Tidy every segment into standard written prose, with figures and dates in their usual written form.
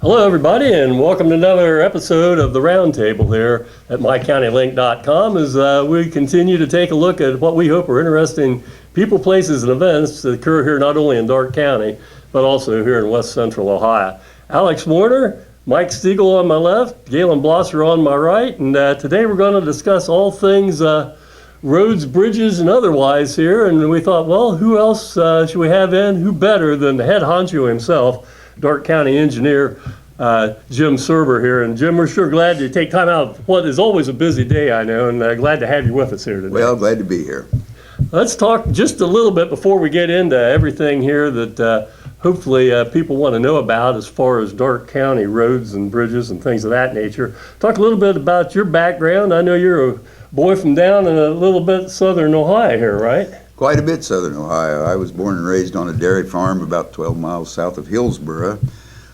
Hello, everybody, and welcome to another episode of the Roundtable here at mycountylink.com as we continue to take a look at what we hope are interesting people, places, and events that occur here not only in Darke County, but also here in West Central Ohio. Alex Warner, Mike Stiegel on my left, Galen Blosser on my right, and today we're going to discuss all things roads, bridges, and otherwise here. And we thought, well, who else should we have in? Who better than the head honcho himself, Darke County engineer Jim Subler here. And Jim, we're sure glad to take time out of what is always a busy day, I know, and glad to have you with us here today. Well, glad to be here. Let's talk just a little bit before we get into everything here that hopefully people want to know about as far as Darke County roads and bridges and things of that nature. Talk a little bit about your background. I know you're a boy from down in a little bit southern Ohio here, right? Quite a bit southern Ohio. I was born and raised on a dairy farm about 12 miles south of Hillsboro.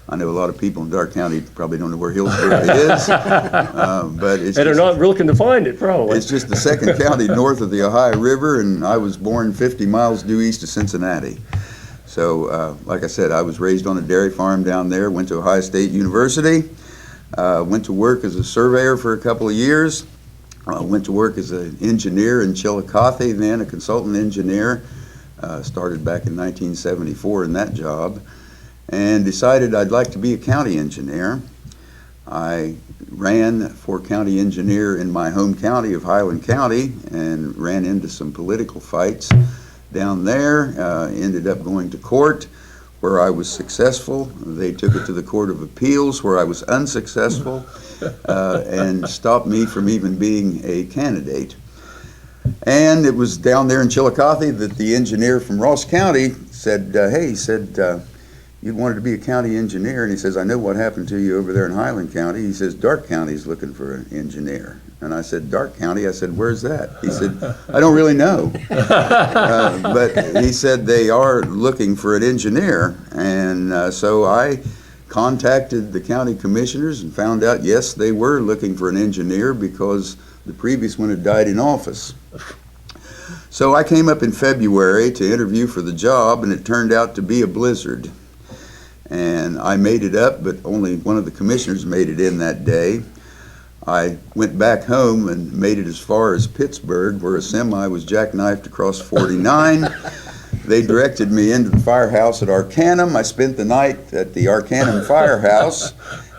I know a lot of people in Darke County probably don't know where Hillsboro is, but it's they're not looking to find it, probably. It's just the second county north of the Ohio River, and I was born 50 miles due east of Cincinnati. So, like I said, I was raised on a dairy farm down there, went to Ohio State University, went to work as a surveyor for a couple of years, went to work as an engineer in Chillicothe, then a consultant engineer, started back in 1974 in that job, and decided I'd like to be a county engineer. I ran for county engineer in my home county of Highland County and ran into some political fights down there, ended up going to court where I was successful. They took it to the Court of Appeals where I was unsuccessful and stopped me from even being a candidate. And it was down there in Chillicothe that the engineer from Ross County said, hey, he said, you wanted to be a county engineer, and he says, I know what happened to you over there in Highland County. He says, Darke County's looking for an engineer. And I said, Darke County? I said, where's that? He said, I don't really know. But he said they are looking for an engineer. And so I contacted the county commissioners and found out, yes, they were looking for an engineer because the previous one had died in office. So I came up in February to interview for the job, and it turned out to be a blizzard. And I made it up, but only one of the commissioners made it in that day. I went back home and made it as far as Pittsburgh, where a semi was jackknifed across 49. They directed me into the firehouse at Arcanum. I spent the night at the Arcanum firehouse,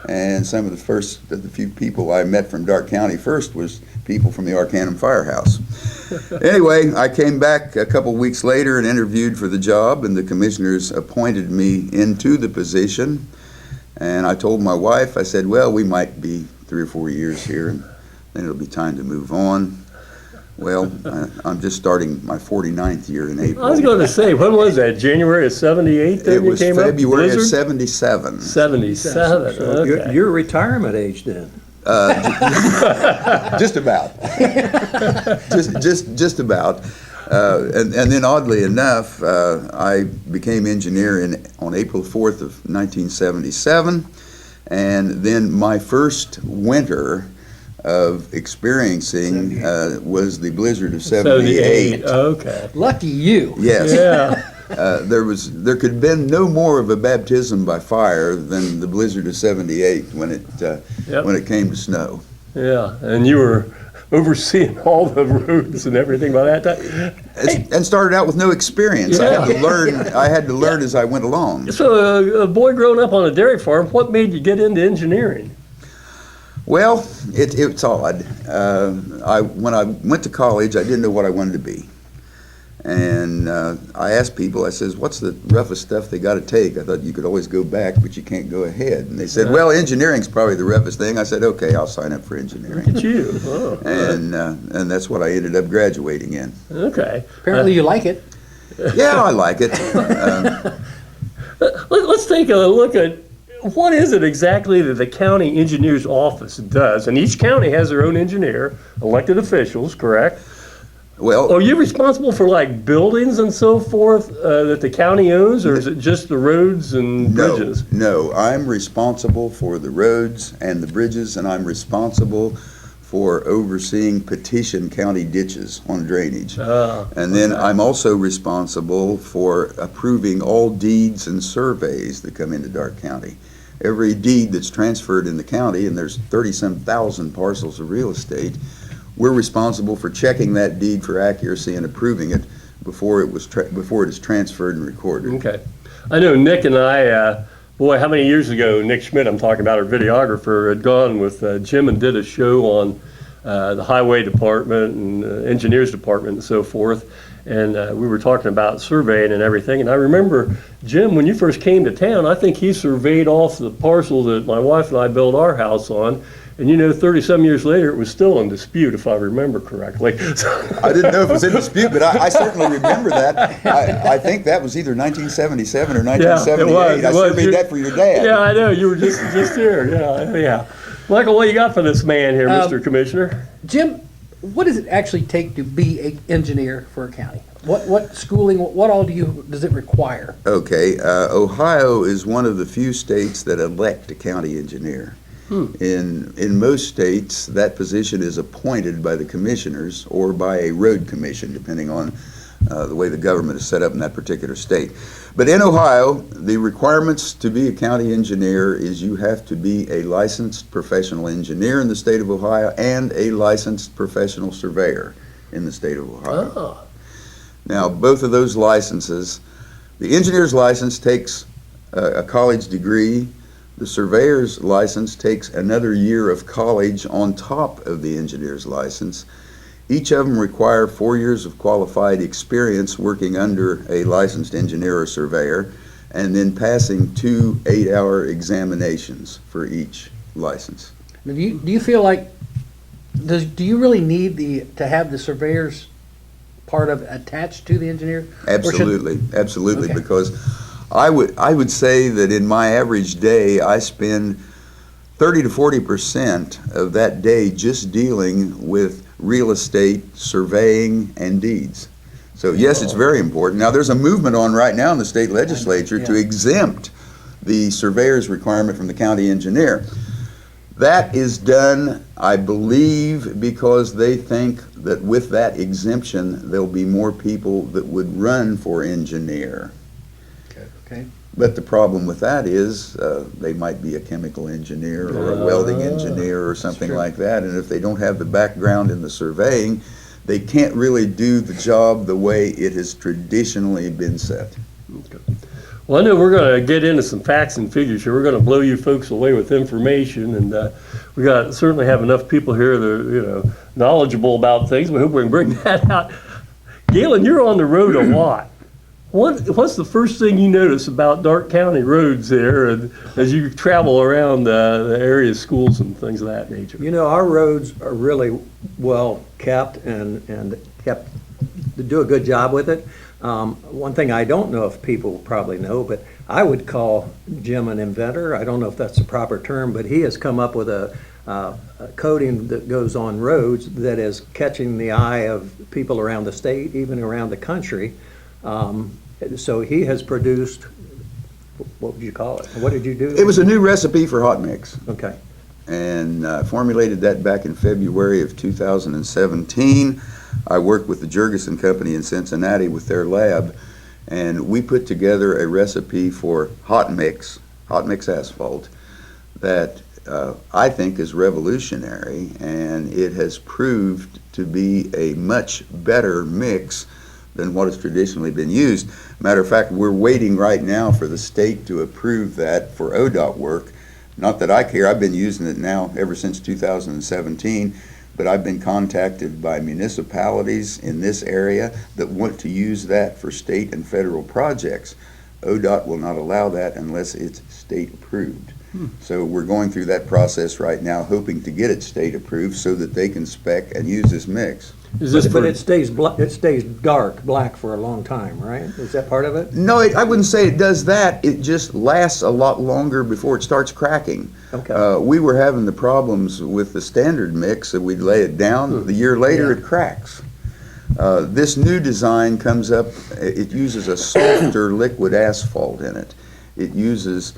and some of the few people I met from Darke County first was people from the Arcanum firehouse. Anyway, I came back a couple weeks later and interviewed for the job, and the commissioners appointed me into the position. And I told my wife, I said, well, we might be 3 or 4 years here, and then it'll be time to move on. Well, I'm just starting my 49th year in April. I was going to say, when was that? January of 78 then you came up? It was February of 77. 77, So okay. you're retirement age then. Just about. just about. And then oddly enough, I became engineer on April 4th of 1977. And then my first winter of experiencing was the blizzard of 78. Okay. Lucky you. Yes. Yeah. There could have been no more of a baptism by fire than the blizzard of 78 when it came to snow. Yeah, and you were overseeing all the roads and everything by that time. And started out with no experience. Yeah. I had to learn as I went along. So a boy growing up on a dairy farm, what made you get into engineering? Well, it's odd. When I went to college, I didn't know what I wanted to be. And I asked people, I says, what's the roughest stuff they got to take? I thought you could always go back, but you can't go ahead. And they said, well, engineering's probably the roughest thing. I said, okay, I'll sign up for engineering. Look at you. Oh, and that's what I ended up graduating in. okay. Apparently you like it. Yeah, I like it. Let's take a look at what is it exactly that the county engineer's office does. And each county has their own engineer, elected officials, correct? Well, Are you responsible for like buildings and so forth that the county owns, or is it just the roads and bridges? No, I'm responsible for the roads and the bridges, and I'm responsible for overseeing petition county ditches on drainage. And then I'm also responsible for approving all deeds and surveys that come into Darke County. every deed that's transferred in the county, and there's 30-some thousand parcels of real estate, we're responsible for checking that deed for accuracy and approving it before it is transferred and recorded. Okay. I know Nick and I, boy, how many years ago, Nick Schmidt, I'm talking about, our videographer, had gone with Jim and did a show on the highway department and engineers department and so forth. And we were talking about surveying and everything. And I remember, Jim, when you first came to town, I think he surveyed off the parcel that my wife and I built our house on. And 30-some years later, it was still in dispute, if I remember correctly. I didn't know if it was in dispute, but I certainly remember that. I think that was either 1977 or 1978. Yeah, it was. I surveyed that for your dad. Yeah, I know. You were just here. Yeah. Michael, what you got for this man here, Mr. Commissioner? Jim, what does it actually take to be an engineer for a county? What schooling, what all does it require? Okay, Ohio is one of the few states that elect a county engineer. In most states, that position is appointed by the commissioners or by a road commission, depending on the way the government is set up in that particular state. But in Ohio, the requirements to be a county engineer is you have to be a licensed professional engineer in the state of Ohio and a licensed professional surveyor in the state of Ohio. Oh. Now, both of those licenses, the engineer's license takes a college degree. The surveyor's license takes another year of college on top of the engineer's license. Each of them require 4 years of qualified experience working under a licensed engineer or surveyor, and then passing 2 8-hour examinations for each license. Do you feel like, do you really need to have the surveyor's part of attached to the engineer? Absolutely, absolutely, Okay. because I would say that in my average day, I spend 30 to 40% of that day just dealing with real estate, surveying, and deeds. So yes, it's very important. Now, there's a movement on right now in the state legislature to exempt the surveyor's requirement from the county engineer. That is done, I believe, because they think that with that exemption, there'll be more people that would run for engineer. Okay. But the problem with that is they might be a chemical engineer or a welding engineer or something like that, and if they don't have the background in the surveying, they can't really do the job the way it has traditionally been set. Okay. Well, I know we're going to get into some facts and figures here. We're going to blow you folks away with information, and we certainly have enough people here that are knowledgeable about things. We hope we can bring that out. Galen, you're on the road a lot. What's the first thing you notice about Darke County roads there as you travel around the area schools and things of that nature? Our roads are really well kept and kept to do a good job with it. One thing I don't know if people probably know, but I would call Jim an inventor. I don't know if that's the proper term, but he has come up with a coating that goes on roads that is catching the eye of people around the state, even around the country. So he has produced, what would you call it? What did you do? It was a new recipe for hot mix, Okay. and formulated that back in February of 2017. I worked with the Jurgensen Company in Cincinnati with their lab, and we put together a recipe for hot mix asphalt that I think is revolutionary, and it has proved to be a much better mix than what has traditionally been used. Matter of fact, we're waiting right now for the state to approve that for ODOT work. Not that I care, I've been using it now ever since 2017, but I've been contacted by municipalities in this area that want to use that for state and federal projects. ODOT will not allow that unless it's state approved. So we're going through that process right now, hoping to get it state approved so that they can spec and use this mix. Is this But for, it stays black for a long time, right? Is that part of it? No, I wouldn't say it does that. It just lasts a lot longer before it starts cracking. Okay. We were having the problems with the standard mix, that we'd lay it down. The year later, it cracks. This new design comes up, it uses a softer liquid asphalt in it. It uses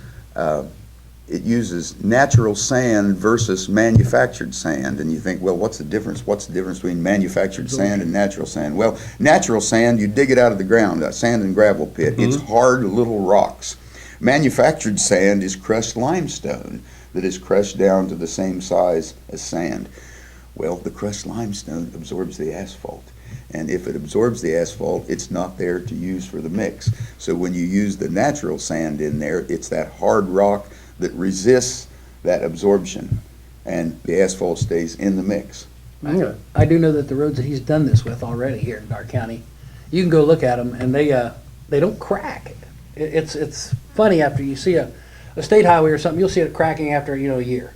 natural sand versus manufactured sand. And you think, well, what's the difference? What's the difference between manufactured sand and natural sand? Well, natural sand, you dig it out of the ground, a sand and gravel pit. It's hard little rocks. Manufactured sand is crushed limestone that is crushed down to the same size as sand. Well, the crushed limestone absorbs the asphalt. And if it absorbs the asphalt, it's not there to use for the mix. So when you use the natural sand in there, it's that hard rock that resists that absorption, and the asphalt stays in the mix. Okay. I do know that the roads that he's done this with already here in Darke County, you can go look at them and they don't crack. It's funny, after you see a state highway or something, you'll see it cracking after, a year.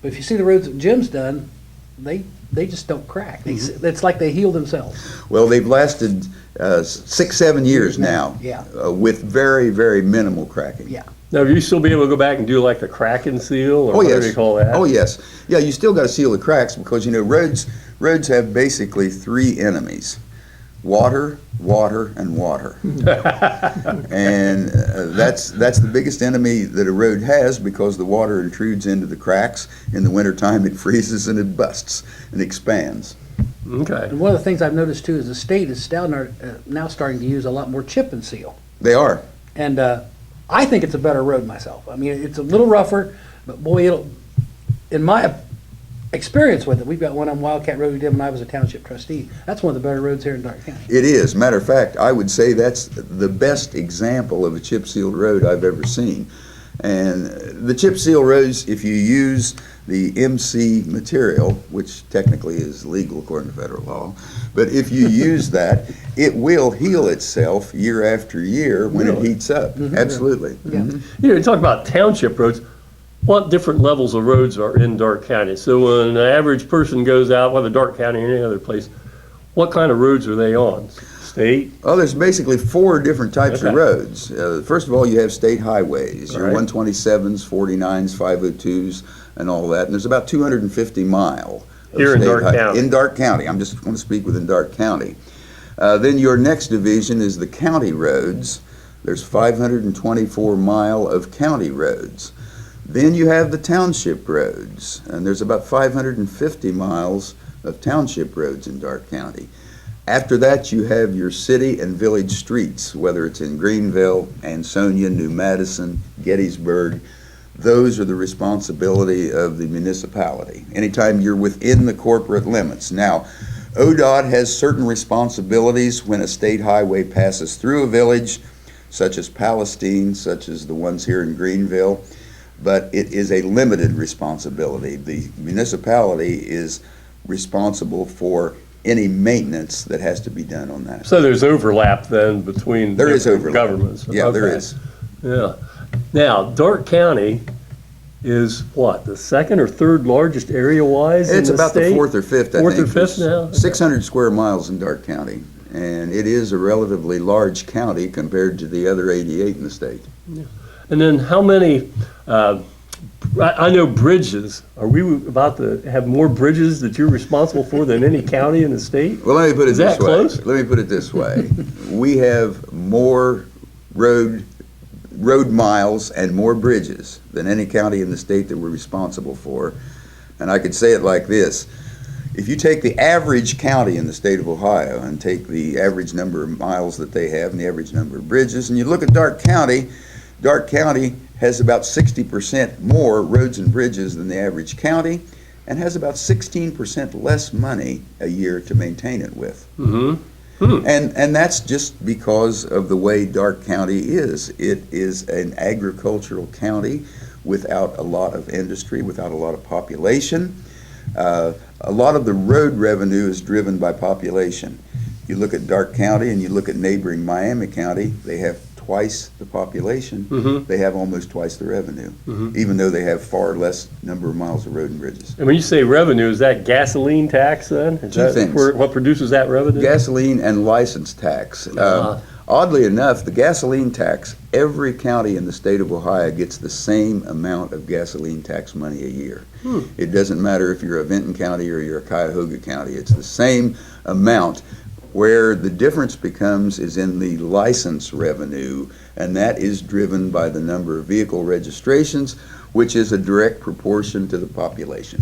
But if you see the roads that Jim's done, they just don't crack. It's like they heal themselves. Well, they've lasted 6-7 years now. Yeah. With very, very minimal cracking. Yeah. Now, will you still be able to go back and do like the crack and seal, or Oh, what yes. do you call that? Oh, yes. Yeah, you still got to seal the cracks because, roads have basically 3 enemies: water, water, and water. And that's the biggest enemy that a road has, because the water intrudes into the cracks. In the wintertime, it freezes and it busts and expands. Okay. And one of the things I've noticed too is the state is now starting to use a lot more chip and seal. They are. And I think it's a better road myself. I mean, it's a little rougher, but boy, in my experience with it, we've got one on Wildcat Road we did when I was a township trustee. That's one of the better roads here in Darke County. It is. Matter of fact, I would say that's the best example of a chip sealed road I've ever seen. And the chip seal roads, if you use the MC material, which technically is legal according to federal law, but if you use that, it will heal itself year after year when it heats up. Absolutely. Yeah. Mhm. You talk about township roads. What different levels of roads are in Darke County? So when an average person goes out, whether Darke County or any other place, what kind of roads are they on? State? Well, there's basically 4 different types of Okay. roads. First of all, you have state highways, your Right. 127s, 49s, 502s, and all that. And there's about 250 mile of Here in state Darke County. In Darke County. I'm just going to speak within Darke County. Then your next division is the county roads. There's 524 mile of county roads. Then you have the township roads, and there's about 550 miles of township roads in Darke County. After that, you have your city and village streets, whether it's in Greenville, Ansonia, New Madison, Gettysburg. Those are the responsibility of the municipality, anytime you're within the corporate limits. Now, ODOT has certain responsibilities when a state highway passes through a village, such as Palestine, such as the ones here in Greenville, but it is a limited responsibility. The municipality is responsible for any maintenance that has to be done on that. So there's overlap then between There is different overlap. governments. Yeah, there Okay. is. Yeah. Now, Darke County is what, the second or third largest area-wise in It's the about state? the 4th or 5th, I think. Fourth or fifth There's now? 600 square miles in Darke County, and it is a relatively large county compared to the other 88 in the state. And then how many, I know bridges, are we about to have more bridges that you're responsible for than any county in the state? Well, let me put it Is this that way. close? Let me put it this way. We have more road miles and more bridges than any county in the state that we're responsible for. And I could say it like this. If you take the average county in the state of Ohio and take the average number of miles that they have and the average number of bridges, and you look at Darke County has about 60% more roads and bridges than the average county, and has about 16% less money a year to maintain it with. And that's just because of the way Darke County is. It is an agricultural county without a lot of industry, without a lot of population. A lot of the road revenue is driven by population. You look at Darke County and you look at neighboring Miami County, they have twice the population. They have almost twice the revenue, even though they have far less number of miles of road and bridges. And when you say revenue, is that gasoline tax then? Is Two that things. what produces that revenue? Gasoline and license tax. Oddly enough, the gasoline tax, every county in the state of Ohio gets the same amount of gasoline tax money a year. It doesn't matter if you're a Vinton County or you're a Cuyahoga County. It's the same amount. Where the difference becomes is in the license revenue, and that is driven by the number of vehicle registrations, which is a direct proportion to the population.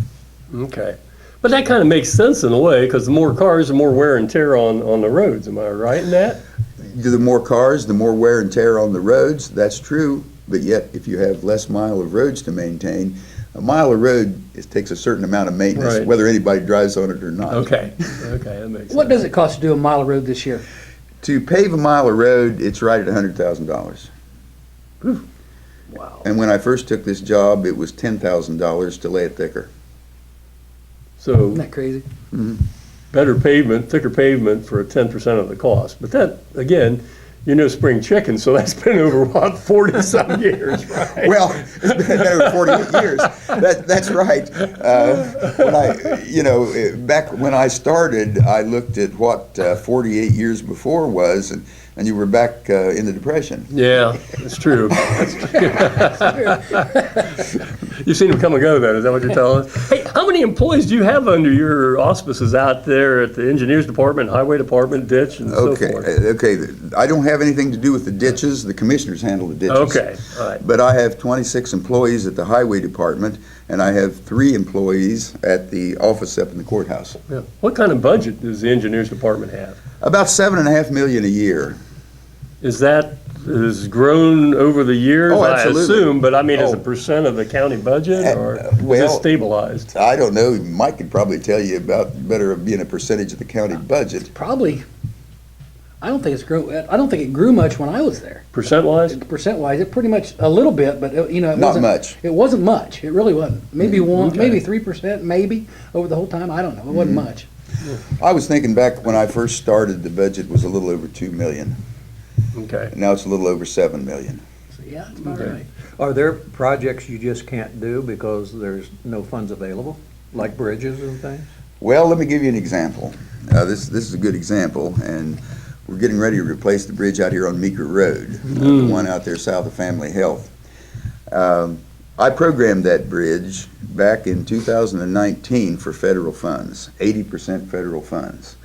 Okay. But that kind of makes sense in a way, because the more cars, the more wear and tear on the roads. Am I right in that? The more cars, the more wear and tear on the roads, that's true, but yet if you have less mile of roads to maintain, a mile of road, it takes a certain amount of maintenance, Right. whether anybody drives on it or not. Okay, that makes sense. What does it cost to do a mile of road this year? To pave a mile of road, it's right at $100,000. Wow. And when I first took this job, it was $10,000 to lay it thicker. So Isn't that crazy? better pavement, thicker pavement for 10% of the cost. But that, again, you're no spring chicken, so that's been over, what, 40-some years, right? Well, it's been over 48 years. That's right. Back when I started, I looked at what 48 years before was, and you were back in the Depression. Yeah, that's true. You've seen them come and go then, is that what you're telling us? Hey, how many employees do you have under your auspices out there at the engineers department, highway department, ditch, and so Okay, forth? okay. I don't have anything to do with the ditches. The commissioners handle the ditches. Okay, all right. But I have 26 employees at the highway department, and I have 3 employees at the office up in the courthouse. Yeah. What kind of budget does the engineers department have? About $7.5 million a year. Is that, has grown over the years, Oh, I absolutely. assume, but I mean, as a Oh. percent of the county budget, or is it well- stabilized? I don't know. Mike could probably tell you about better being a percentage of the county budget. Probably. I don't think it's grown. I don't think it grew much when I was there. Percent-wise? Percent-wise, it pretty much a little bit, but it Not wasn't much. It wasn't much. It really wasn't. Maybe Okay. maybe 3%, maybe over the whole time. I don't know. It wasn't much. I was thinking back when I first started, the budget was a little over $2 million. Okay. Now it's a little over $7 million. So yeah, that's about Okay. right. Are there projects you just can't do because there's no funds available, like bridges and things? Well, let me give you an example. This is a good example, and we're getting ready to replace the bridge out here on Meeker Road, the one out there south of Family Health. I programmed that bridge back in 2019 for federal funds, 80% federal funds.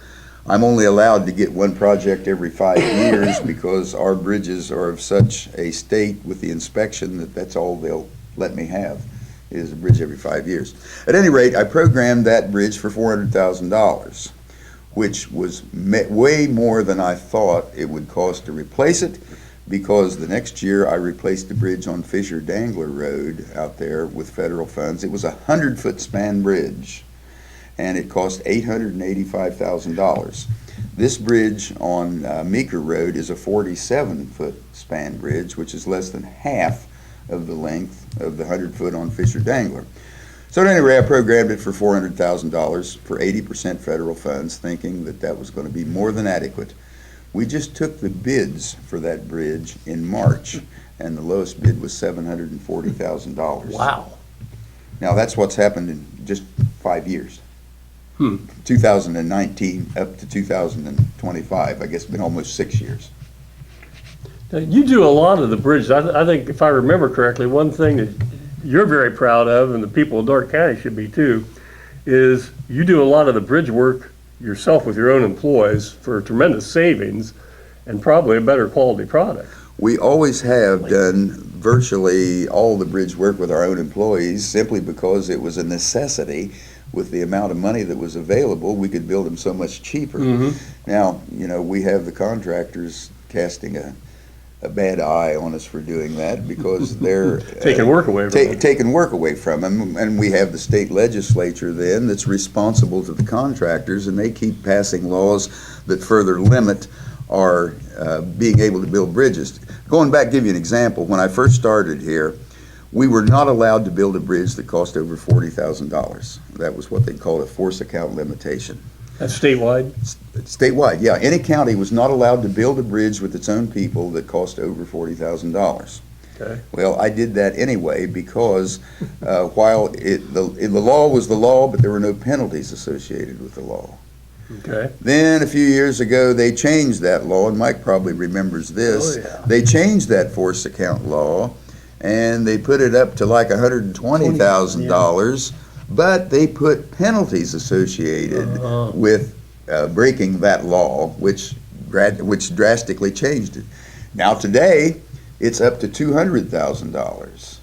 I'm only allowed to get one project every 5 years because our bridges are of such a state with the inspection that that's all they'll let me have, is a bridge every 5 years. At any rate, I programmed that bridge for $400,000, which was way more than I thought it would cost to replace it, because the next year I replaced the bridge on Fisher Dangler Road out there with federal funds. It was a 100-foot span bridge, and it cost $885,000. This bridge on Meeker Road is a 47-foot span bridge, which is less than half of the length of the 100-foot on Fisher Dangler. So at any rate, I programmed it for $400,000 for 80% federal funds, thinking that that was going to be more than adequate. We just took the bids for that bridge in March, and the lowest bid was $740,000. Wow. Now, that's what's happened in just 5 years. 2019 up to 2025. I guess it's been almost 6 years. Now, you do a lot of the bridges. I think, if I remember correctly, one thing that you're very proud of, and the people of Darke County should be too, is you do a lot of the bridge work yourself with your own employees for tremendous savings and probably a better quality product. We always have done virtually all the bridge work with our own employees simply because it was a necessity. With the amount of money that was available, we could build them so much cheaper. Now, you know, we have the contractors casting a bad eye on us for doing that because they're Taking work away from them. taking work away from them, and we have the state legislature then that's responsible to the contractors, and they keep passing laws that further limit our being able to build bridges. Going back, give you an example. When I first started here, we were not allowed to build a bridge that cost over $40,000. That was what they called a force account limitation. That's statewide? Statewide, yeah. Any county was not allowed to build a bridge with its own people that cost over $40,000. Okay. Well, I did that anyway because while the law was the law, but there were no penalties associated with the law. Okay. Then a few years ago, they changed that law, and Mike probably remembers this. Oh, yeah. They changed that force account law, and they put it up to like $120,000, but they put penalties associated with breaking that law, which drastically changed it. Now today, it's up to $200,000,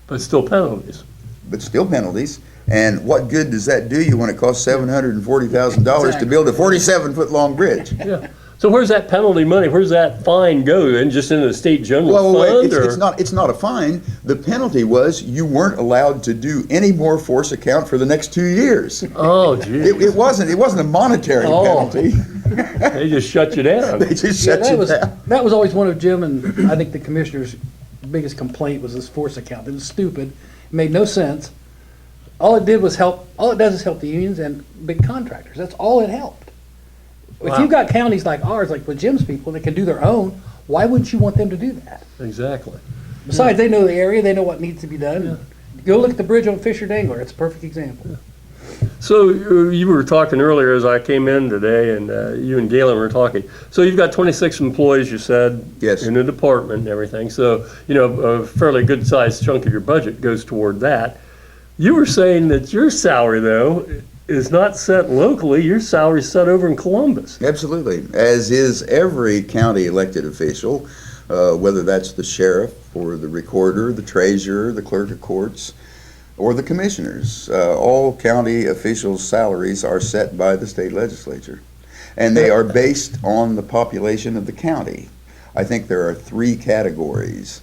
But still penalties. but still penalties. And what good does that do you when it costs $740,000 to build a 47-foot long bridge? Yeah. So where's that penalty money? Where's that fine go? And just in the state general Well, wait, fund? it's not a fine. The penalty was you weren't allowed to do any more force account for the next 2 years. Oh, geez. It wasn't a monetary Oh. penalty. They just shut you down. They just Yeah, shut that you was, down. that was always one of Jim and I think the commissioner's biggest complaint was this force account. It was stupid. It made no sense. All it does is help the unions and big contractors. That's all it helped. If Wow. you've got counties like ours, like with Jim's people, that can do their own, why wouldn't you want them to do that? Exactly. Besides, they know the area, they know what needs to be done. Go look at the bridge on Fisher Dangler. It's a perfect example. So you were talking earlier as I came in today, and you and Galen were talking. So you've got 26 employees, you said, Yes. in the department and everything. So, a fairly good-sized chunk of your budget goes toward that. You were saying that your salary, though, is not set locally. Your salary is set over in Columbus. Absolutely, as is every county elected official, whether that's the sheriff or the recorder, the treasurer, the clerk of courts, or the commissioners. All county officials' salaries are set by the state legislature, and they are based on the population of the county. I think there are 3 categories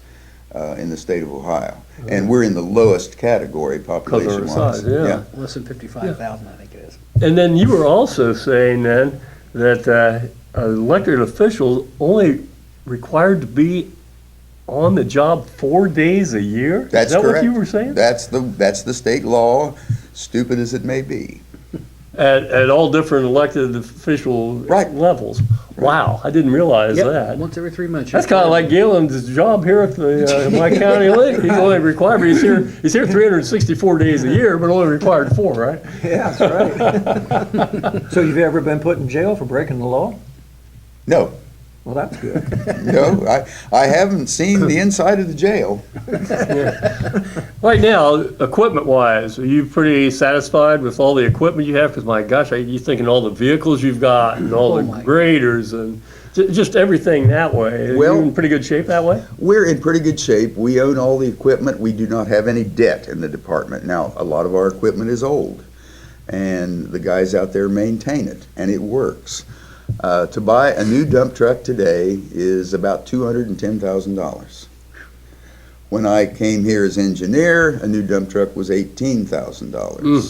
in the state of Ohio, and we're in the lowest category population-wise. size, yeah. Less than 55,000, I think it is. And then you were also saying then that elected officials only required to be on the job 4 days a year? That's Is that correct. what you were saying? That's the state law, stupid as it may be. At all different elected official Right. levels. Wow, I didn't realize Yep, that. once every 3 months. That's kind of like Galen's job here at the my county link. He's only required, but he's here 364 days a year, but only required 4, right? Yeah, that's right. So you've ever been put in jail for breaking the law? No, Well, that's good. no, I haven't seen the inside of the jail. Right now, equipment-wise, are you pretty satisfied with all the equipment you have? Because my gosh, you thinking all the vehicles you've got and all Oh the my. graders and just everything that way. Are Well- you in pretty good shape that way? We're in pretty good shape. We own all the equipment. We do not have any debt in the department. Now, a lot of our equipment is old, and the guys out there maintain it, and it works. To buy a new dump truck today is about $210,000. When I came here as engineer, a new dump truck was $18,000.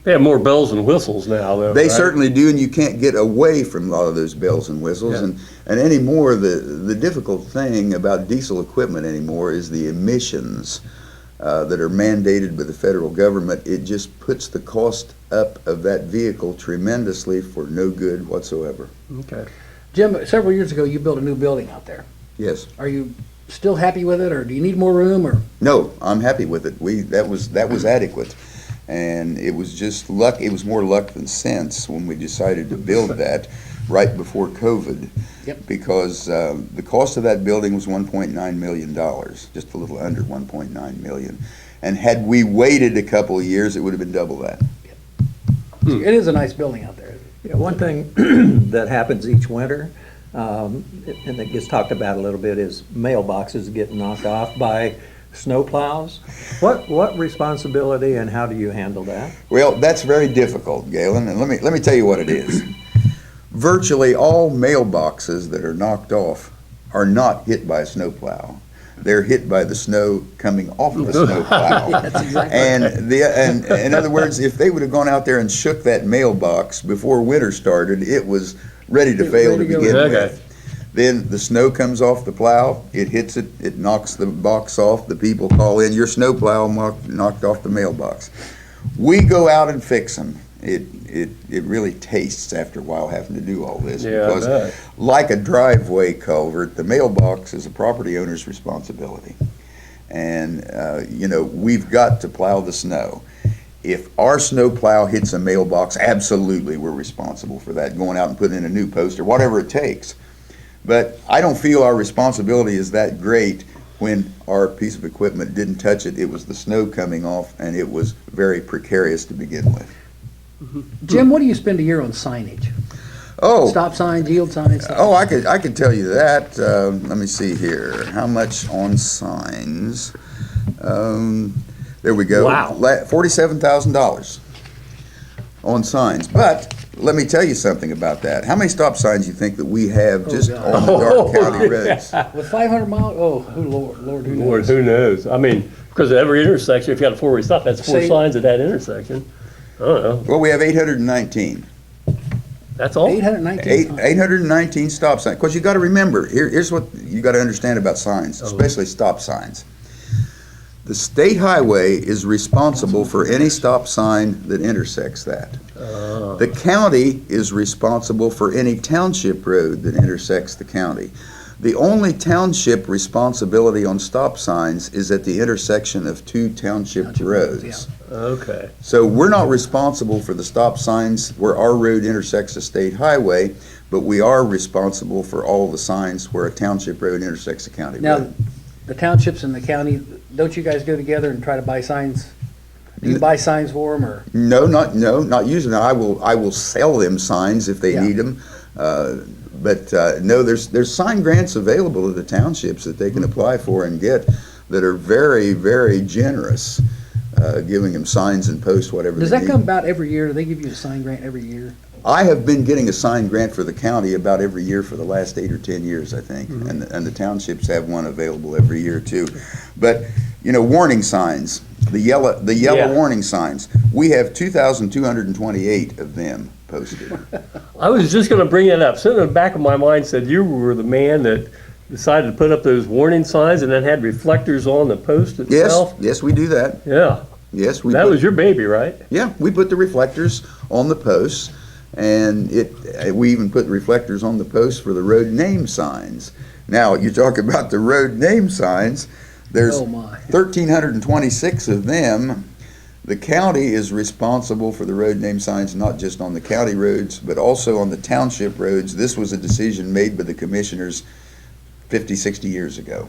They have more bells and whistles now, though. They right? certainly do, and you can't get away from a lot of those bells and whistles. Yeah. And anymore, the difficult thing about diesel equipment anymore is the emissions that are mandated by the federal government. It just puts the cost up of that vehicle tremendously for no good whatsoever. Okay. Jim, several years ago, you built a new building out there. Yes. Are you still happy with it, or do you need more room, or? No, I'm happy with it. That was adequate. And it was just luck. It was more luck than sense when we decided to build that right before COVID. Yep. Because the cost of that building was $1.9 million, just a little under $1.9 million. And had we waited a couple of years, it would have been double that. It is a nice building out there. Yeah, one thing that happens each winter, and it gets talked about a little bit, is mailboxes get knocked off by snow plows. What responsibility and how do you handle that? Well, that's very difficult, Galen, and let me tell you what it is. Virtually all mailboxes that are knocked off are not hit by a snowplow. They're hit by the snow coming off of the snowplow. That's exactly And in other words, if they would have gone out there and shook that mailbox before winter started, it was ready to fail to ready to go. begin Okay. with. Then the snow comes off the plow, it hits it, it knocks the box off, the people call in, your snow plow knocked off the mailbox. We go out and fix them. It really tastes after a while having to do all this. Yeah, I Because bet. like a driveway culvert, the mailbox is a property owner's responsibility. And, we've got to plow the snow. If our snow plow hits a mailbox, absolutely we're responsible for that, going out and putting in a new post or whatever it takes. But I don't feel our responsibility is that great when our piece of equipment didn't touch it. It was the snow coming off, and it was very precarious to begin with. Jim, what do you spend a year on signage? Oh, Stop signs, yield signs? I could tell you that. Let me see here. How much on signs? There we go. Wow. $47,000 on signs. But let me tell you something about that. How many stop signs you think that we have just God. on the Darke County roads? With 500 miles, oh, Lord, who knows? Lord, who knows? I mean, because at every intersection, if you got a four-way stop, that's four See- signs at that intersection. I don't know. Well, we have 819. That's all? 819. 819 stop signs. Because you got to remember, here's what you got to understand about signs, especially stop signs. The state highway is responsible for any stop sign that intersects that. The county is responsible for any township road that intersects the county. The only township responsibility on stop signs is at the intersection of two township roads. Okay. So we're not responsible for the stop signs where our road intersects a state highway, but we are responsible for all the signs where a township road intersects a county Now, road. the townships and the county, don't you guys go together and try to buy signs? Do you buy signs for them, or? No, not usually. I will sell them signs if they Yeah. need them. But no, there's sign grants available to the townships that they can apply for and get that are very, very generous, giving them signs and posts, whatever Does they that need. come about every year? Do they give you a sign grant every year? I have been getting a sign grant for the county about every year for the last 8 or 10 years, I think. And the townships have one available every year too. But, warning signs, the yellow Yeah. warning signs, we have 2,228 of them posted. I was just going to bring that up. Something in the back of my mind said you were the man that decided to put up those warning signs and then had reflectors on the post Yes, itself. yes, we do that. Yeah. Yes, we That put- was your baby, right? Yeah, we put the reflectors on the posts, and we even put reflectors on the posts for the road name signs. Now, you talk about the road name signs, there's Oh, my. 1,326 of them. The county is responsible for the road name signs, not just on the county roads, but also on the township roads. This was a decision made by the commissioners 50, 60 years ago,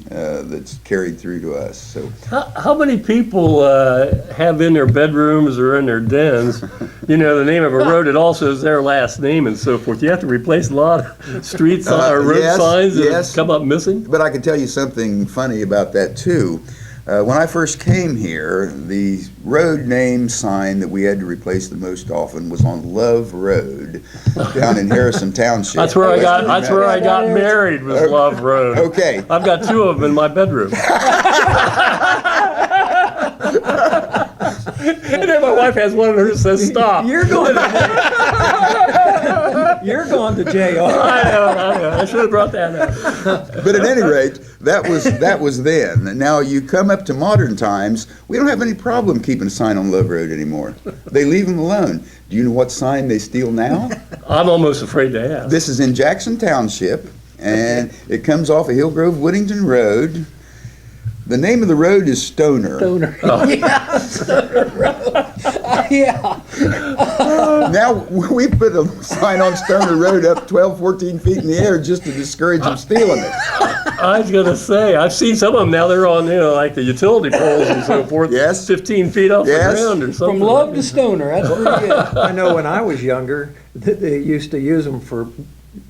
that's carried through to us, so. How many people have in their bedrooms or in their dens, the name of a road that also is their last name and so forth? You have to replace a lot of street or road yes, signs that yes. come up missing? But I can tell you something funny about that too. When I first came here, the road name sign that we had to replace the most often was on Love Road down in Harrison Township. That's where I got. That's where I got Yeah. married. Was Love Road. Okay. I've got two of them in my bedroom. And then my wife has one of hers that says stop. You're going to jail. I know. I should have brought that up. But at any rate, that was then. Now you come up to modern times, we don't have any problem keeping a sign on Love Road anymore. They leave them alone. Do you know what sign they steal now? I'm almost afraid to ask. This is in Jackson Township, and it comes off of Hillgrove Woodington Road. The name of the road is Stoner. Stoner. Oh. Yeah, Stoner Road. Yeah. Now, we put a sign on Stoner Road up 12, 14 feet in the air just to discourage them stealing it. I was gonna say I've seen some of them now. They're on like the utility poles and so forth. Yes. 15 feet off Yes. the ground or something. From love to stoner. That's pretty good. I know when I was younger, they used to use them for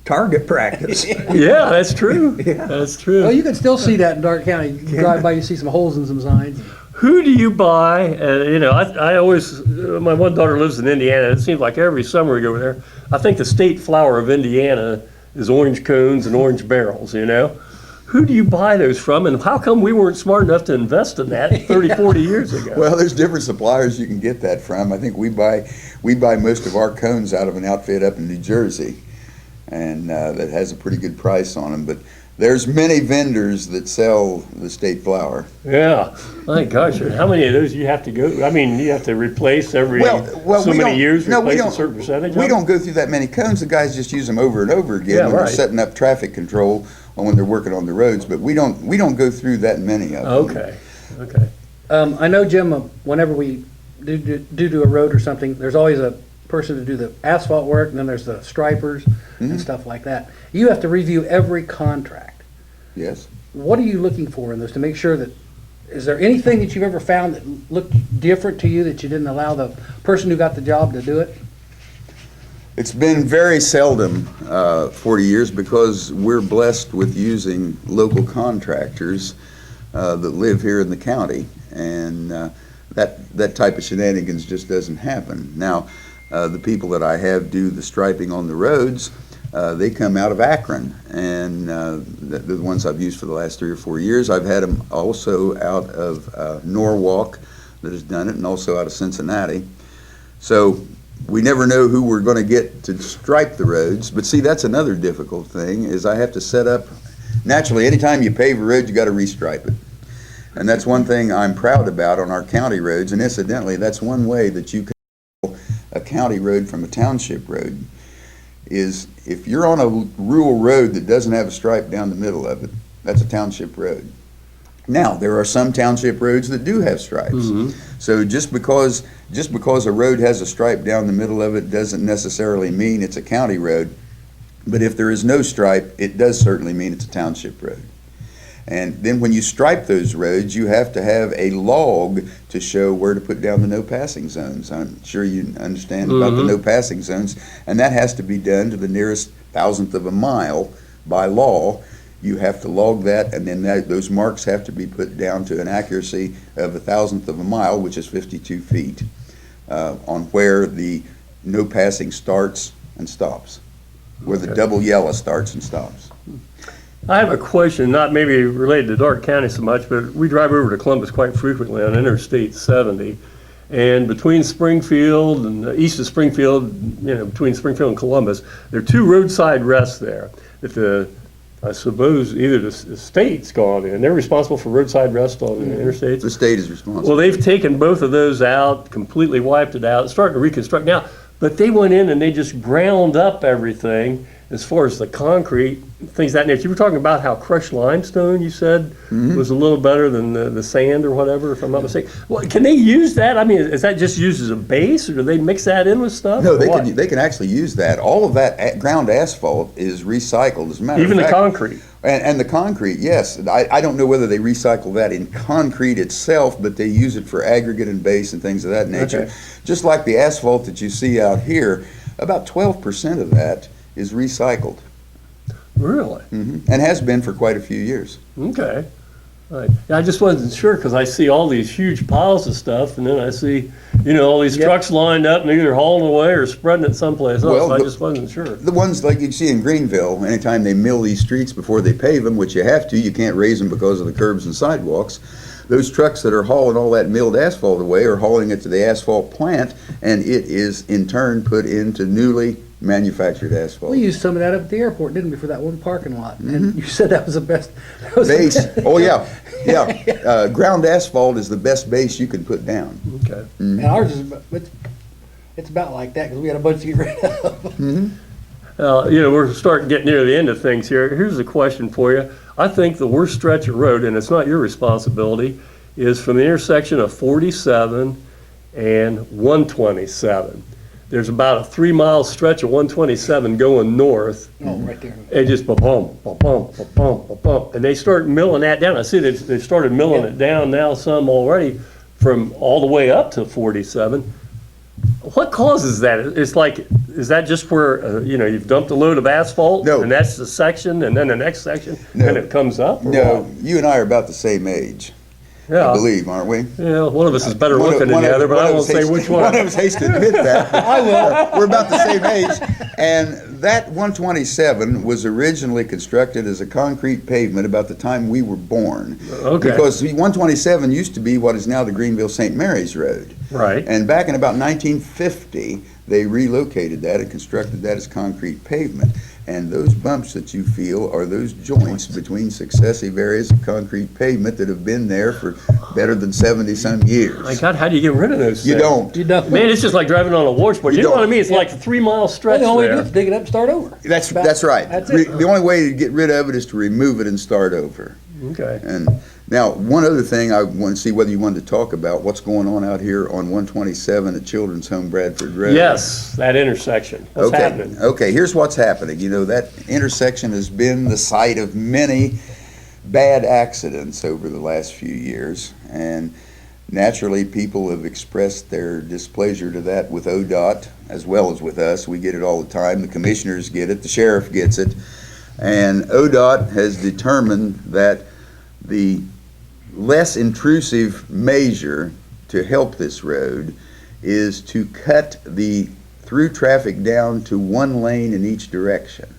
target practice. Yeah, that's true. That's true. Oh, you can still see that in Darke County. You drive by, you see some holes in some signs. Who do you buy? I always, my one daughter lives in Indiana. It seems like every summer we go over there. I think the state flower of Indiana is orange cones and orange barrels, Who do you buy those from, and how come we weren't smart enough to invest in that 30, 40 years ago? Well, there's different suppliers you can get that from. I think we buy most of our cones out of an outfit up in New Jersey, and that has a pretty good price on them. But there's many vendors that sell the state flower. Yeah, my gosh, how many of those you have to go? I mean, you have to replace every so we many don't- years, no, we replace a don't- certain percentage. We of them? don't go through that many cones. The guys just use them over and over again Yeah, when they're right. setting up traffic control when they're working on the roads. But we don't go through that many of them. Okay. I know, Jim, whenever we do a road or something, there's always a person to do the asphalt work, and then there's the stripers and stuff like that. You have to review every contract. Yes. What are you looking for in this to make sure that, is there anything that you've ever found that looked different to you that you didn't allow the person who got the job to do it? It's been very seldom, 40 years, because we're blessed with using local contractors that live here in the county, and that type of shenanigans just doesn't happen. Now, The people that I have do the striping on the roads, they come out of Akron, and the ones I've used for the last 3 or 4 years. I've had them also out of Norwalk that has done it, and also out of Cincinnati. So we never know who we're going to get to stripe the roads, but see, that's another difficult thing, is I have to set up, naturally, anytime you pave a road, you got to restripe it. And that's one thing I'm proud about on our county roads, and incidentally, that's one way that you can tell a county road from a township road, is if you're on a rural road that doesn't have a stripe down the middle of it, that's a township road. Now, there are some township roads that do have stripes. So just because a road has a stripe down the middle of it doesn't necessarily mean it's a county road. But if there is no stripe, it does certainly mean it's a township road. And then when you stripe those roads, you have to have a log to show where to put down the no passing zones. I'm sure you understand about the no passing zones, and that has to be done to the nearest thousandth of a mile by law. You have to log that, and then those marks have to be put down to an accuracy of a thousandth of a mile, which is 52 feet, on where the no passing starts and stops, where the double yellow starts and stops. I have a question, not maybe related to Darke County so much, but we drive over to Columbus quite frequently on Interstate 70. And between Springfield and east of Springfield, between Springfield and Columbus, there are 2 roadside rests there. I suppose either the state's gone in. They're responsible for roadside rest on the interstates. The state is responsible. Well, they've taken both of those out, completely wiped it out, starting to reconstruct now. But they went in and they just ground up everything as far as the concrete, things of that nature. You were talking about how crushed limestone, you said, was a little better than the sand or whatever, if I'm not mistaken. Well, can they use that? I mean, is that just used as a base, or do they mix that in with stuff? No, they can actually use that. All of that ground asphalt is recycled, as a matter Even of fact. the concrete? And the concrete, yes. I don't know whether they recycle that in concrete itself, but they use it for aggregate and base and things of that nature. Okay. Just like the asphalt that you see out here, about 12% of that is recycled. Really? And has been for quite a few years. Okay. All right. Yeah, I just wasn't sure because I see all these huge piles of stuff, and then I see, all these trucks lined up and either hauling away or spreading it someplace else. Well, So I just wasn't sure. The ones like you see in Greenville, anytime they mill these streets before they pave them, which you have to, you can't raise them because of the curbs and sidewalks. Those trucks that are hauling all that milled asphalt away are hauling it to the asphalt plant, and it is in turn put into newly manufactured asphalt. We used some of that up at the airport, didn't we, for that one parking lot? And you said that was the best. That was Base. The best. Oh, yeah. Ground asphalt is the best base you can put down. Okay. And ours is, it's about like that because we had a bunch to get rid of. We're starting to get near the end of things here. Here's a question for you. I think the worst stretch of road, and it's not your responsibility, is from the intersection of 47 and 127. There's about a 3-mile stretch of 127 going north. Oh, right there. It just ba-bum, ba-bum, ba-bum, ba-bum. And they start milling that down. I see they've started milling it down now some already from all the way up to 47. What causes that? It's like, is that just where, you've dumped a load of asphalt? No. And that's the section, and then the next section, No. and it comes up? Or No, what? you and I are about the same age, Yeah. I believe, aren't we? Yeah, one of us is better One of- looking than one the of- other, but one I of won't us say hates- which One one. of us hates to admit that. I will. We're about the same age. And that 127 was originally constructed as a concrete pavement about the time we were born. Okay. Because 127 used to be what is now the Greenville St. Mary's Road. Right. And back in about 1950, they relocated that and constructed that as concrete pavement. And those bumps that you feel are those joints between successive areas of concrete pavement that have been there for better than 70-some years. My God, how do you get rid of those You things? don't. You don't. Man, it's just like driving on a washboard. You know what I don't. mean? It's like a 3-mile stretch The only way to do there. is dig it up and start over. That's right. That's it. The only way to get rid of it is to remove it and start over. Okay. And now, one other thing I want to see whether you wanted to talk about, what's going on out here on 127 at Children's Home Bradford Road. Yes, that intersection. What's happening? Okay, here's what's happening. That intersection has been the site of many bad accidents over the last few years. And naturally, people have expressed their displeasure to that with ODOT as well as with us. We get it all the time. The commissioners get it. The sheriff gets it. And ODOT has determined that the less intrusive measure to help this road is to cut the through traffic down to one lane in each direction.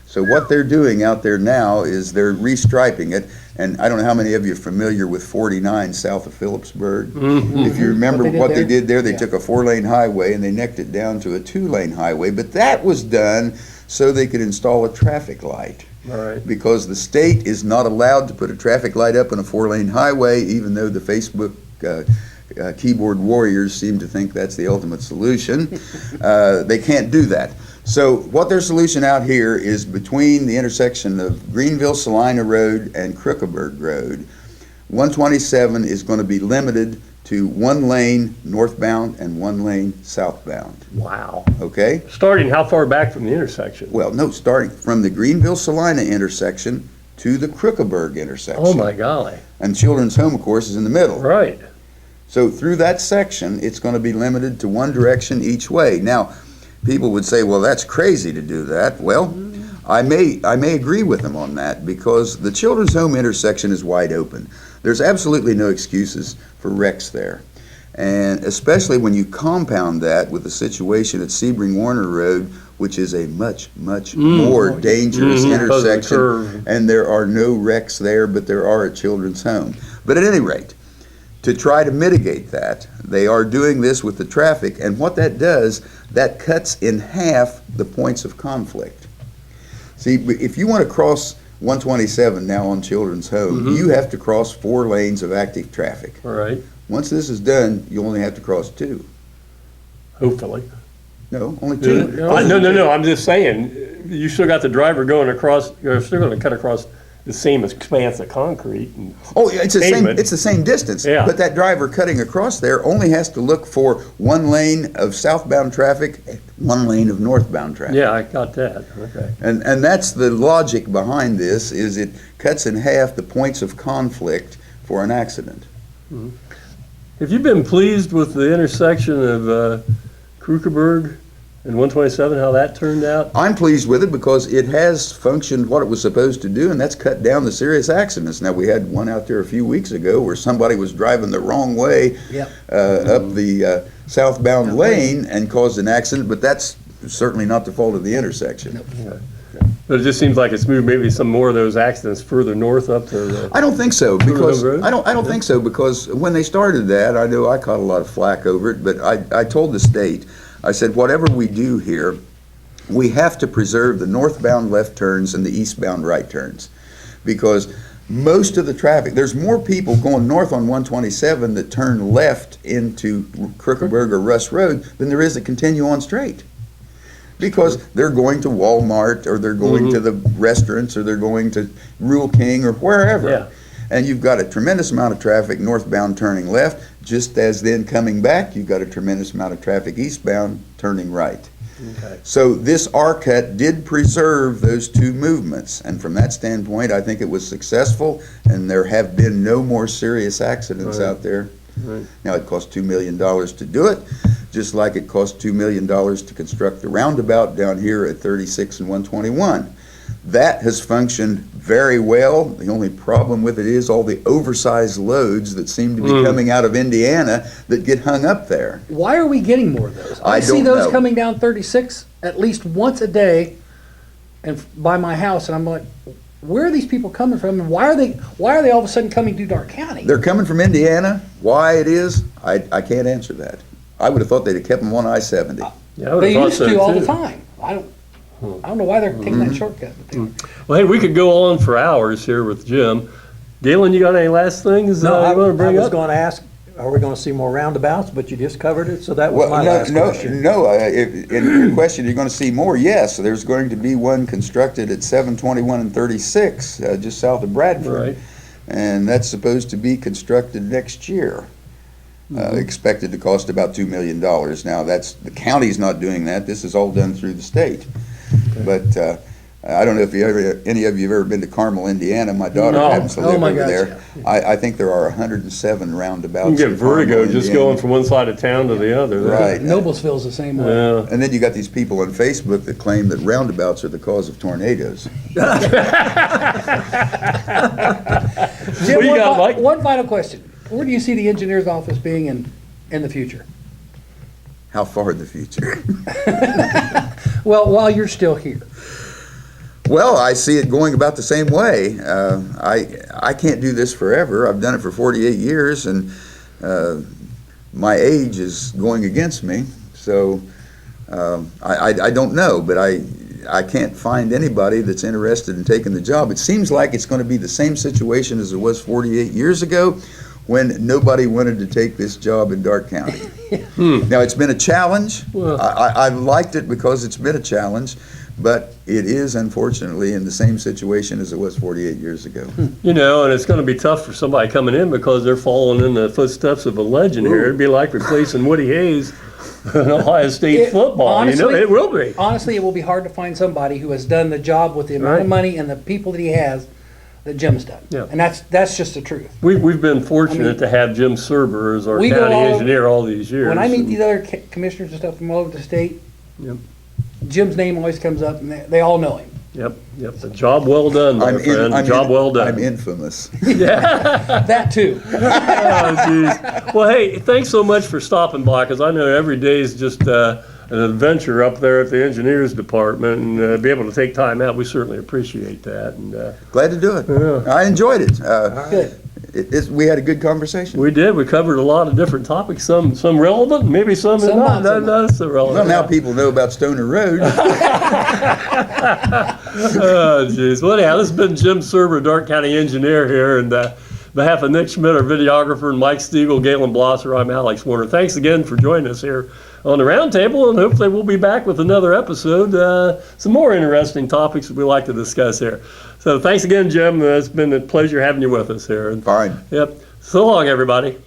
So what they're doing out there now is they're restriping it, and I don't know how many of you are familiar with 49 south of Phillipsburg. If you remember what they did there, they took a 4-lane highway and they necked it down to a 2-lane highway, but that was done so they could install a traffic light. All right. Because the state is not allowed to put a traffic light up on a 4-lane highway, even though the Facebook keyboard warriors seem to think that's the ultimate solution. They can't do that. So what their solution out here is between the intersection of Greenville, Salina Road and Crookerburg Road. 127 is going to be limited to 1 lane northbound and 1 lane southbound. Wow. Okay? Starting how far back from the intersection? Well, no, starting from the Greenville-Salina intersection to the Crookerburg intersection. Oh my golly. And Children's Home, of course, is in the middle. Right. So through that section, it's going to be limited to one direction each way. Now, people would say, well, that's crazy to do that. Well, I may agree with them on that because the Children's Home intersection is wide open. There's absolutely no excuses for wrecks there. And especially when you compound that with the situation at Sebring Warner Road, which is a much more dangerous intersection, and there are no wrecks there, but there are at Children's Home. But at any rate, to try to mitigate that, they are doing this with the traffic, and what that does, that cuts in half the points of conflict. See, if you want to cross 127 now on Children's Home, you have to cross 4 lanes of active traffic. All right. Once this is done, you only have to cross 2. Hopefully. No, only 2. No. I'm just saying, you still got the driver going across, you're still going to cut across the same expanse of concrete. And oh, yeah, it's pavement. the same distance. Yeah. But that driver cutting across there only has to look for 1 lane of southbound traffic, 1 lane of northbound traffic. Yeah, I got that. Okay. And that's the logic behind this, is it cuts in half the points of conflict for an accident. Have you been pleased with the intersection of Krugerberg and 127, how that turned out? I'm pleased with it because it has functioned what it was supposed to do, and that's cut down the serious accidents. Now, we had one out there a few weeks ago where somebody was driving the wrong way up the southbound lane and caused an accident, but that's certainly not the fault of the intersection. Okay. But it just seems like it's moved maybe some more of those accidents further north up to the... I don't think so, because Road? I don't think so, because when they started that, I know I caught a lot of flack over it, but I told the state, I said, whatever we do here, we have to preserve the northbound left turns and the eastbound right turns, because most of the traffic, there's more people going north on 127 that turn left into Crookerburg or Russ Road than there is that continue on straight. Because they're going to Walmart, or they're going to the restaurants, or they're going to Rural King, or wherever. Yeah. And you've got a tremendous amount of traffic northbound turning left, just as then coming back, you've got a tremendous amount of traffic eastbound turning right. Okay. So this R-cut did preserve those 2 movements, and from that standpoint, I think it was successful, and there have been no more serious accidents out there. Right. Now, it cost $2 million to do it, just like it cost $2 million to construct the roundabout down here at 36 and 121. That has functioned very well. The only problem with it is all the oversized loads that seem to be coming out of Indiana that get hung up there. Why are we getting more of those? I see don't those know. coming down 36 at least once a day, and by my house, and I'm like, where are these people coming from, and why are they all of a sudden coming to Darke County? They're coming from Indiana. Why it is, I can't answer that. I would have thought they'd have kept them on I-70. Yeah, I would They have thought used so to all the too. time. I don't know why they're taking that shortcut. But they are. Well, hey, we could go on for hours here with Jim. Galen, you got any last things No, you want to I bring was up? going to ask, are we going to see more roundabouts? But you just covered it, so that was Well, my last question. in your question, you're going to see more. Yes, there's going to be one constructed at 721 and 36, just south of Bradford. Right. And that's supposed to be constructed next year. Expected to cost about $2 million. Now, that's, the county's not doing that. This is all done through the state. But I don't know if any of you have ever been to Carmel, Indiana. My daughter No. happens to Oh, live my over gosh, there. I think there are 107 roundabouts. You can get in Carmel, vertigo just Indiana. going from one side of town to the other. Right. Noblesville's the same way. Yeah. And then you got these people on Facebook that claim that roundabouts are the cause of tornadoes. Jim, What do you got, Mike? one final question. Where do you see the engineer's office being in the future? how far in the future? Well, while you're still here. Well, I see it going about the same way. I can't do this forever. I've done it for 48 years, and my age is going against me. So I don't know, but I can't find anybody that's interested in taking the job. It seems like it's going to be the same situation as it was 48 years ago, when nobody wanted to take this job in Darke County. Now, it's been a challenge. Well. I've liked it because it's been a challenge, but it is unfortunately in the same situation as it was 48 years ago. You know, and it's going to be tough for somebody coming in because they're following in the footsteps of a legend here. It'd be like replacing Woody Hayes in Ohio State football. You know, it will be. Honestly, it will be hard to find somebody who has done the job with the amount Right. of money and the people that he has that Jim's done. Yeah. And that's just the truth. We've been fortunate to have Jim Serber as our We go county all- engineer all these years. When I meet and- these other commissioners and stuff from all over the state, Yep. Jim's name always comes up, and they all know him. Yep. The job well done, my friend. Job well done. I'm infamous. That too. Oh, geez. Well, hey, thanks so much for stopping by, because I know every day is just an adventure up there at the engineers department, and be able to take time out, we certainly appreciate that. And Glad to do it. Yeah. I enjoyed it. Good. We had a good conversation. we did. We covered a lot of different topics. Some relevant, maybe some Some not not so not so relevant. Well, now people know about Stoner Road. Oh, geez. Well, anyhow, this has been Jim Serber, Darke County engineer here, and behalf of Nick Schmidt, our videographer, and Mike Stiegel, Galen Blosser, I'm Alex Warner. Thanks again for joining us here on the Roundtable, and hopefully we'll be back with another episode, some more interesting topics that we like to discuss here. So thanks again, Jim. It's been a pleasure having you with us here. And, Fine. yep. So long, everybody.